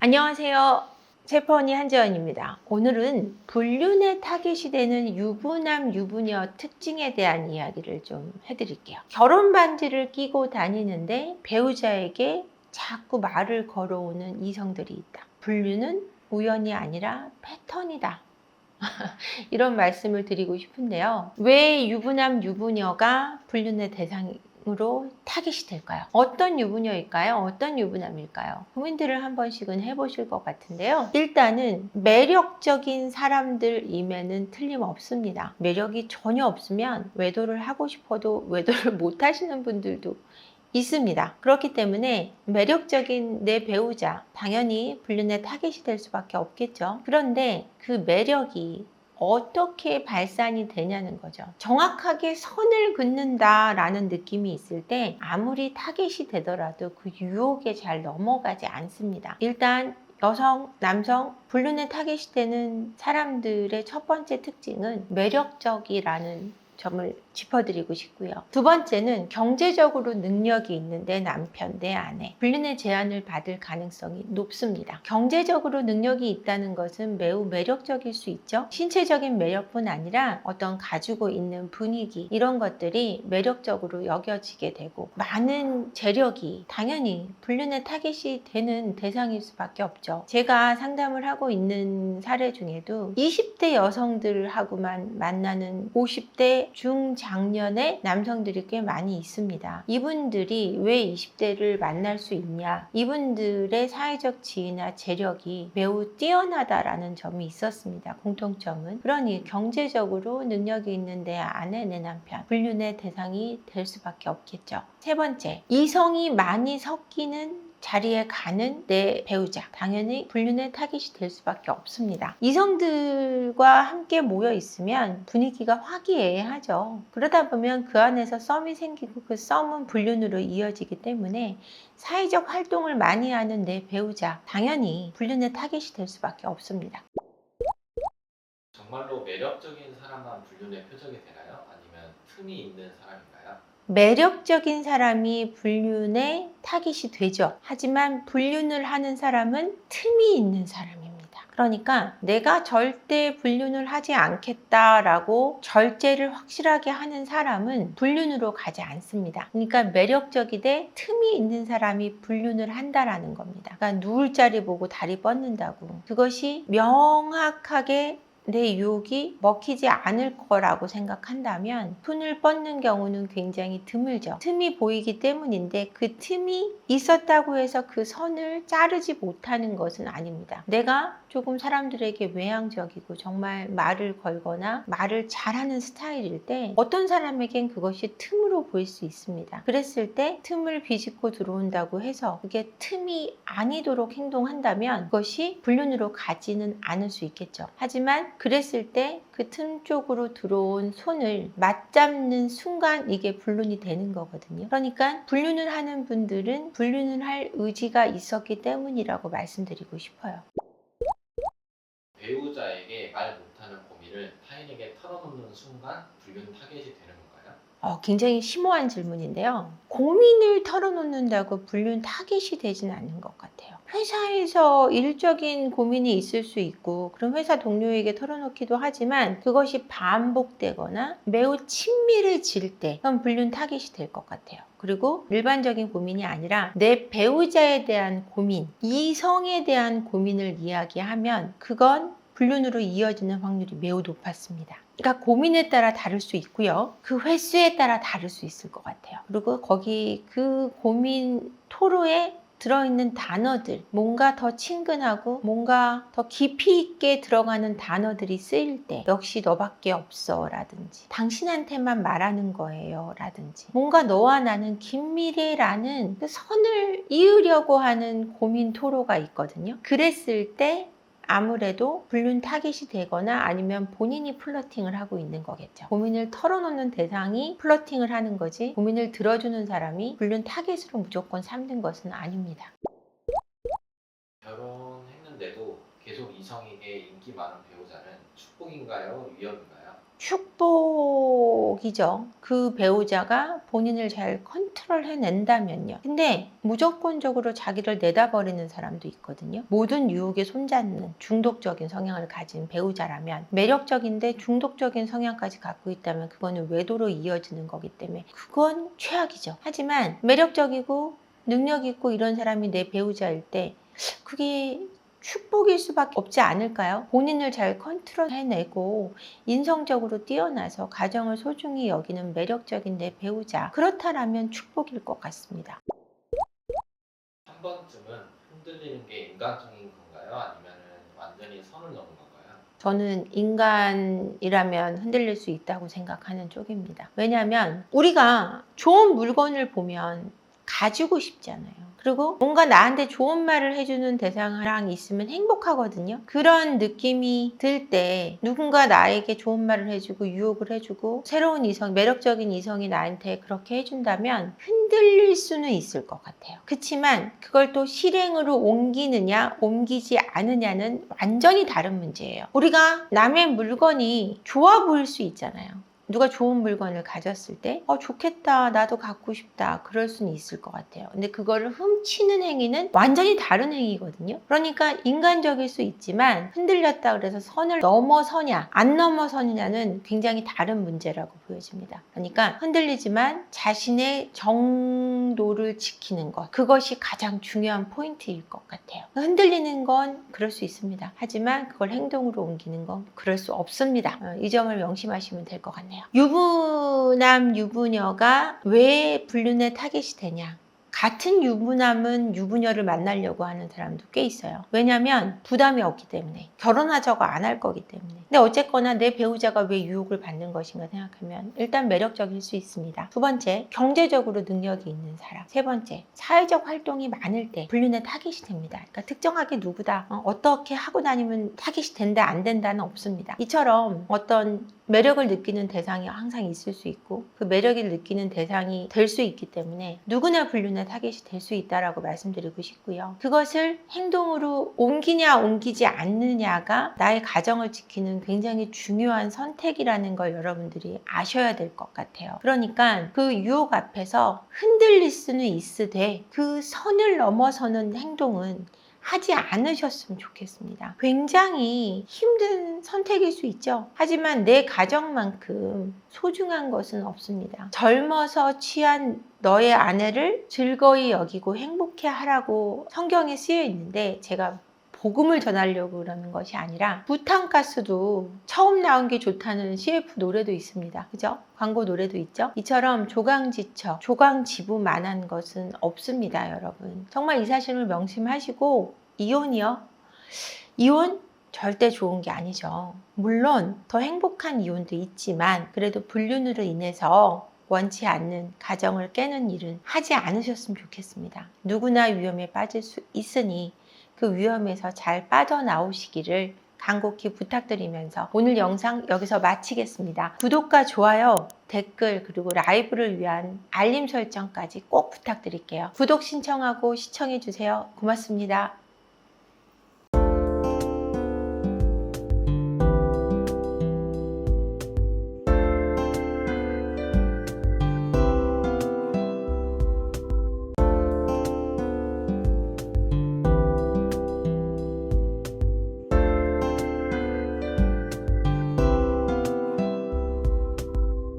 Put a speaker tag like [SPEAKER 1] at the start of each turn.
[SPEAKER 1] 안녕하세요. 셰퍼언니 한재원입니다. 오늘은 불륜의 타깃이 되는 유부남, 유부녀 특징에 대한 이야기를 좀 해드릴게요. 결혼 반지를 끼고 다니는데 배우자에게 자꾸 말을 걸어오는 이성들이 있다. 불륜은 우연이 아니라 패턴이다. 이런 말씀을 드리고 싶은데요. 왜 유부남, 유부녀가 불륜의 대상으로 타깃이 될까요? 어떤 유부녀일까요? 어떤 유부남일까요? 고민들을 한 번씩은 해보실 것 같은데요. 일단은 매력적인 사람들임에는 틀림없습니다. 매력이 전혀 없으면 외도를 하고 싶어도 외도를 못 하시는 분들도 있습니다. 그렇기 때문에 매력적인 내 배우자, 당연히 불륜의 타깃이 될 수밖에 없겠죠. 그런데 그 매력이 어떻게 발산이 되냐는 거죠. 정확하게 선을 긋는다라는 느낌이 있을 때 아무리 타깃이 되더라도 그 유혹에 잘 넘어가지 않습니다. 일단 여성, 남성, 불륜의 타깃이 되는 사람들의 첫 번째 특징은 매력적이라는 점을 짚어드리고 싶고요. 두 번째는 경제적으로 능력이 있는 내 남편, 내 아내, 불륜의 제안을 받을 가능성이 높습니다. 경제적으로 능력이 있다는 것은 매우 매력적일 수 있죠. 신체적인 매력뿐 아니라 어떤 가지고 있는 분위기, 이런 것들이 매력적으로 여겨지게 되고 많은 재력이 당연히 불륜의 타깃이 되는 대상일 수밖에 없죠. 제가 상담을 하고 있는 사례 중에도 20대 여성들하고만 만나는 50대 중장년의 남성들이 꽤 많이 있습니다. 이분들이 왜 20대를 만날 수 있냐? 이분들의 사회적 지위나 재력이 매우 뛰어나다라는 점이 있었습니다. 공통점은. 그러니 경제적으로 능력이 있는 내 아내, 내 남편, 불륜의 대상이 될 수밖에 없겠죠. 세 번째, 이성이 많이 섞이는 자리에 가는 내 배우자, 당연히 불륜의 타깃이 될 수밖에 없습니다. 이성들과 함께 모여 있으면 분위기가 화기애애하죠. 그러다 보면 그 안에서 썸이 생기고 그 썸은 불륜으로 이어지기 때문에 사회적 활동을 많이 하는 내 배우자, 당연히 불륜의 타깃이 될 수밖에 없습니다.
[SPEAKER 2] 정말로 매력적인 사람만 불륜의 표적이 되나요? 아니면 틈이 있는 사람인가요?
[SPEAKER 1] 매력적인 사람이 불륜의 타깃이 되죠. 하지만 불륜을 하는 사람은 틈이 있는 사람입니다. 그러니까 내가 절대 불륜을 하지 않겠다라고 절제를 확실하게 하는 사람은 불륜으로 가지 않습니다. 그러니까 매력적이되 틈이 있는 사람이 불륜을 한다라는 겁니다. 그러니까 누울 자리 보고 다리 뻗는다고. 그것이 명확하게 내 유혹이 먹히지 않을 거라고 생각한다면 손을 뻗는 경우는 굉장히 드물죠. 틈이 보이기 때문인데 그 틈이 있었다고 해서 그 선을 자르지 못하는 것은 아닙니다. 내가 조금 사람들에게 외향적이고 정말 말을 걸거나 말을 잘하는 스타일일 때 어떤 사람에겐 그것이 틈으로 보일 수 있습니다. 그랬을 때 틈을 비집고 들어온다고 해서 그게 틈이 아니도록 행동한다면 그것이 불륜으로 가지는 않을 수 있겠죠. 하지만 그랬을 때 그 틈 쪽으로 들어온 손을 맞잡는 순간 이게 불륜이 되는 거거든요. 그러니까 불륜을 하는 분들은 불륜을 할 의지가 있었기 때문이라고 말씀드리고 싶어요.
[SPEAKER 2] 배우자에게 말 못하는 고민을 타인에게 털어놓는 순간 불륜 타겟이 되는 건가요?
[SPEAKER 1] 굉장히 심오한 질문인데요. 고민을 털어놓는다고 불륜 타깃이 되진 않는 것 같아요. 회사에서 일적인 고민이 있을 수 있고 그럼 회사 동료에게 털어놓기도 하지만 그것이 반복되거나 매우 친밀해질 때 그럼 불륜 타깃이 될 것 같아요. 그리고 일반적인 고민이 아니라 내 배우자에 대한 고민, 이성에 대한 고민을 이야기하면 그건 불륜으로 이어지는 확률이 매우 높았습니다. 그러니까 고민에 따라 다를 수 있고요. 그 횟수에 따라 다를 수 있을 것 같아요. 그리고 거기 그 고민 토로에 들어있는 단어들, 뭔가 더 친근하고 뭔가 더 깊이 있게 들어가는 단어들이 쓰일 때 역시 너밖에 없어 라든지 당신한테만 말하는 거예요 라든지 뭔가 너와 나는 긴밀해라는 그 선을 이으려고 하는 고민 토로가 있거든요. 그랬을 때 아무래도 불륜 타깃이 되거나 아니면 본인이 플러팅을 하고 있는 거겠죠. 고민을 털어놓는 대상이 플러팅을 하는 거지 고민을 들어주는 사람이 불륜 타깃으로 무조건 삼는 것은 아닙니다.
[SPEAKER 2] 결혼했는데도 계속 이성에게 인기 많은 배우자는 축복인가요? 위협인가요?
[SPEAKER 1] 축복이죠. 그 배우자가 본인을 잘 컨트롤 해낸다면요. 근데 무조건적으로 자기를 내다버리는 사람도 있거든요. 모든 유혹에 손잡는 중독적인 성향을 가진 배우자라면, 매력적인데 중독적인 성향까지 갖고 있다면 그거는 외도로 이어지는 거기 때문에 그건 최악이죠. 하지만 매력적이고 능력 있고 이런 사람이 내 배우자일 때 그게 축복일 수밖에 없지 않을까요? 본인을 잘 컨트롤해내고 인성적으로 뛰어나서 가정을 소중히 여기는 매력적인 내 배우자, 그렇다라면 축복일 것 같습니다.
[SPEAKER 2] 한 번쯤은 흔들리는 게 인간적인 건가요? 아니면 완전히 선을 넘은 건가요?
[SPEAKER 1] 저는 인간이라면 흔들릴 수 있다고 생각하는 쪽입니다. 왜냐하면 우리가 좋은 물건을 보면 가지고 싶잖아요. 그리고 뭔가 나한테 좋은 말을 해주는 대상이랑 있으면 행복하거든요. 그런 느낌이 들 때 누군가 나에게 좋은 말을 해주고 유혹을 해주고 새로운 이성, 매력적인 이성이 나한테 그렇게 해준다면 흔들릴 수는 있을 것 같아요. 그렇지만 그걸 또 실행으로 옮기느냐 옮기지 않느냐는 완전히 다른 문제예요. 우리가 남의 물건이 좋아 보일 수 있잖아요. 누가 좋은 물건을 가졌을 때 좋겠다, 나도 갖고 싶다, 그럴 수는 있을 것 같아요. 근데 그거를 훔치는 행위는 완전히 다른 행위거든요. 그러니까 인간적일 수 있지만 흔들렸다 그래서 선을 넘어서냐 안 넘어서느냐는 굉장히 다른 문제라고 보여집니다. 그러니까 흔들리지만 자신의 정도를 지키는 것, 그것이 가장 중요한 포인트일 것 같아요. 흔들리는 건 그럴 수 있습니다. 하지만 그걸 행동으로 옮기는 건 그럴 수 없습니다. 이 점을 명심하시면 될 것 같네요. 유부남, 유부녀가 왜 불륜의 타깃이 되냐? 같은 유부남은 유부녀를 만나려고 하는 사람도 꽤 있어요. 왜냐하면 부담이 없기 때문에, 결혼하자고 안 할 거기 때문에. 근데 어쨌거나 내 배우자가 왜 유혹을 받는 것인가 생각하면 일단 매력적일 수 있습니다. 두 번째, 경제적으로 능력이 있는 사람. 세 번째, 사회적 활동이 많을 때 불륜의 타깃이 됩니다. 그러니까 특정하게 누구다, 어떻게 하고 다니면 타깃이 된다 안 된다는 없습니다. 이처럼 어떤 매력을 느끼는 대상이 항상 있을 수 있고 그 매력을 느끼는 대상이 될 수 있기 때문에 누구나 불륜의 타깃이 될 수 있다라고 말씀드리고 싶고요. 그것을 행동으로 옮기냐 옮기지 않느냐가 나의 가정을 지키는 굉장히 중요한 선택이라는 걸 여러분들이 아셔야 될 것 같아요. 그러니까 그 유혹 앞에서 흔들릴 수는 있으되 그 선을 넘어서는 행동은 하지 않으셨으면 좋겠습니다. 굉장히 힘든 선택일 수 있죠. 하지만 내 가정만큼 소중한 것은 없습니다. 젊어서 취한 너의 아내를 즐거이 여기고 행복해 하라고 성경에 쓰여 있는데, 제가 복음을 전하려고 그러는 것이 아니라 부탄가스도 처음 나온 게 좋다는 CF 노래도 있습니다. 그죠? 광고 노래도 있죠? 이처럼 조강지처, 조강지부만한 것은 없습니다, 여러분. 정말 이 사실을 명심하시고, 이혼이요? 이혼 절대 좋은 게 아니죠. 물론 더 행복한 이혼도 있지만 그래도 불륜으로 인해서 원치 않는 가정을 깨는 일은 하지 않으셨으면 좋겠습니다. 누구나 위험에 빠질 수 있으니 그 위험에서 잘 빠져나오시기를 간곡히 부탁드리면서 오늘 영상 여기서 마치겠습니다. 구독과 좋아요, 댓글, 그리고 라이브를 위한 알림 설정까지 꼭 부탁드릴게요. 구독 신청하고 시청해주세요. 고맙습니다.